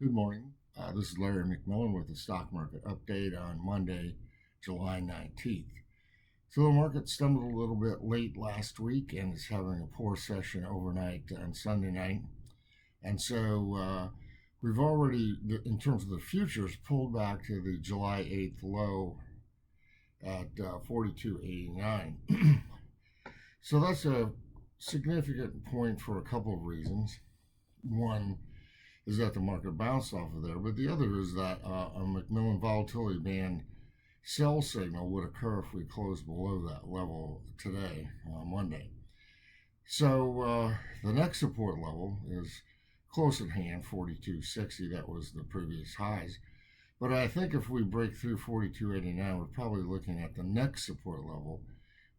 Good morning. This is Larry McMillan with the stock market update on Monday, July 19th. So the market stumbled a little bit late last week and is having a poor session overnight on Sunday night. And so we've already, in terms of the futures, pulled back to the July 8th low at 42.89. So that's a significant point for a couple of reasons. One is that the market bounced off of there, but the other is that a McMillan volatility band sell signal would occur if we closed below that level today, Monday. So the next support level is close at hand, 42.60. That was the previous highs. But I think if we break through 42.89, we're probably looking at the next support level,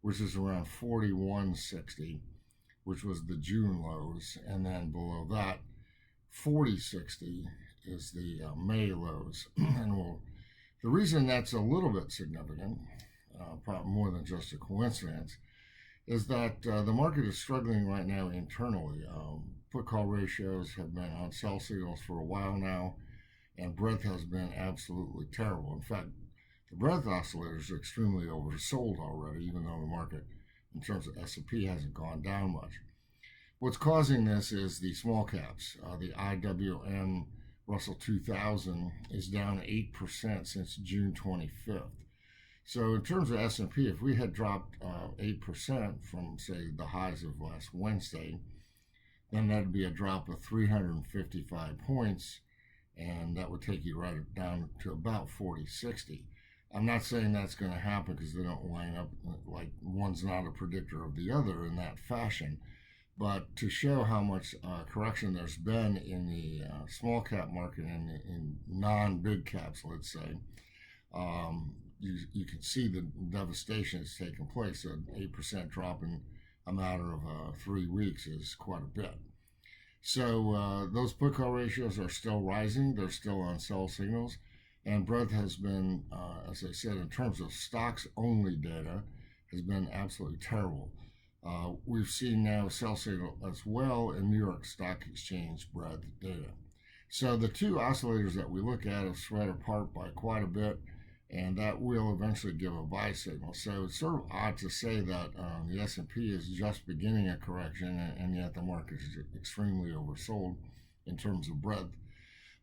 which is around 41.60, which was the June lows, and then below that, 40.60 is the May lows. And the reason that's a little bit significant, probably more than just a coincidence, is that the market is struggling right now internally. Put call ratios have been on sell signals for a while now, and breadth has been absolutely terrible. In fact, the breadth oscillators are extremely oversold already, even though the market, in terms of S&P, hasn't gone down much. What's causing this is the small caps. The IWM Russell 2000 is down 8% since June 25th. So in terms of S&P, if we had dropped 8% from, say, the highs of last Wednesday, then that'd be a drop of 355 points, and that would take you right down to about 40.60. I'm not saying that's going to happen because they don't line up, like one's not a predictor of the other in that fashion. But to show how much correction there's been in the small cap market and in non-big caps, let's say, you can see the devastation that's taken place. An 8% drop in a matter of 3 weeks is quite a bit. So those put call ratios are still rising. They're still on sell signals. And breadth has been, as I said, in terms of stocks only data, has been absolutely terrible. We've seen now sell signal as well in New York Stock Exchange breadth data. So the two oscillators that we look at have spread apart by quite a bit, and that will eventually give a buy signal. So it's sort of odd to say that the S&P is just beginning a correction, and yet the market is extremely oversold in terms of breadth.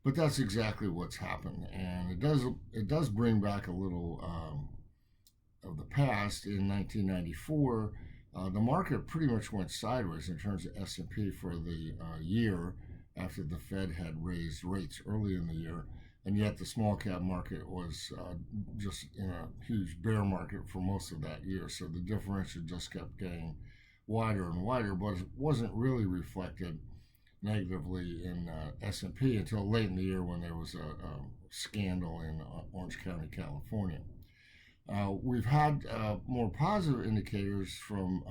But that's exactly what's happened, and it does bring back a little of the past. In 1994. The market pretty much went sideways in terms of S&P for the year after the Fed had raised rates early in the year, and yet the small cap market was just in a huge bear market for most of that year. So the differential just kept getting wider and wider, but it wasn't really reflected negatively in S&P until late in the year when there was a scandal in Orange County, California. We've had more positive indicators from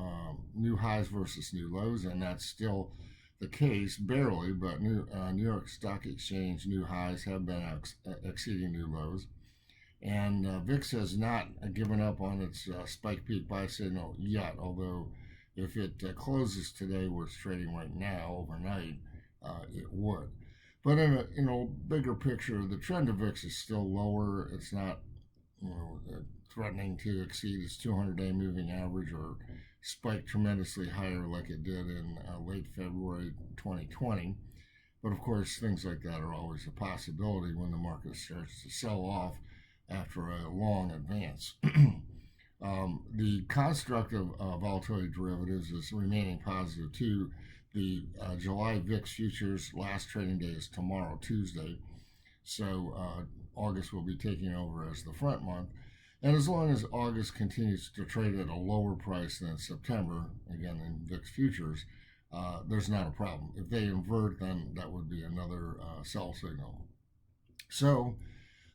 new highs versus new lows, and that's still the case, barely, but New York Stock Exchange new highs have been exceeding new lows. And VIX has not given up on its spike peak buy signal yet, although if it closes today where it's trading right now overnight, it would. But in a bigger picture, the trend of VIX is still lower. It's not threatening to exceed its 200-day moving average or spike tremendously higher like it did in late February 2020. But of course, things like that are always a possibility when the market starts to sell off after a long advance. The construct of volatility derivatives is remaining positive too. The July VIX futures last trading day is tomorrow, Tuesday. So August will be taking over as the front month. And as long as August continues to trade at a lower price than September, again in VIX futures, there's not a problem. If they invert, then that would be another sell signal. So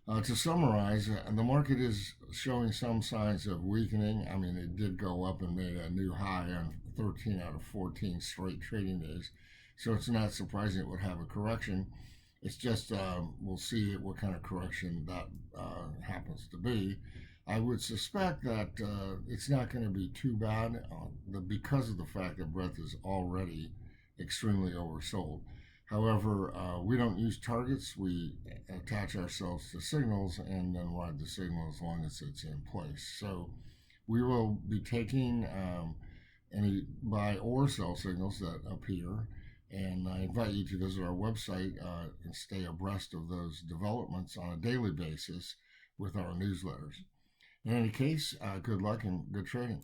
to summarize, the market is showing some signs of weakening. I mean, it did go up and made a new high on 13 out of 14 straight trading days. So it's not surprising it would have a correction. It's just we'll see what kind of correction that happens to be. I would suspect that it's not going to be too bad because of the fact that breadth is already extremely oversold. However, we don't use targets. We attach ourselves to signals and then ride the signal as long as it's in place. So we will be taking any buy or sell signals that appear. And I invite you to visit our website and stay abreast of those developments on a daily basis with our newsletters. In any case, good luck and good trading.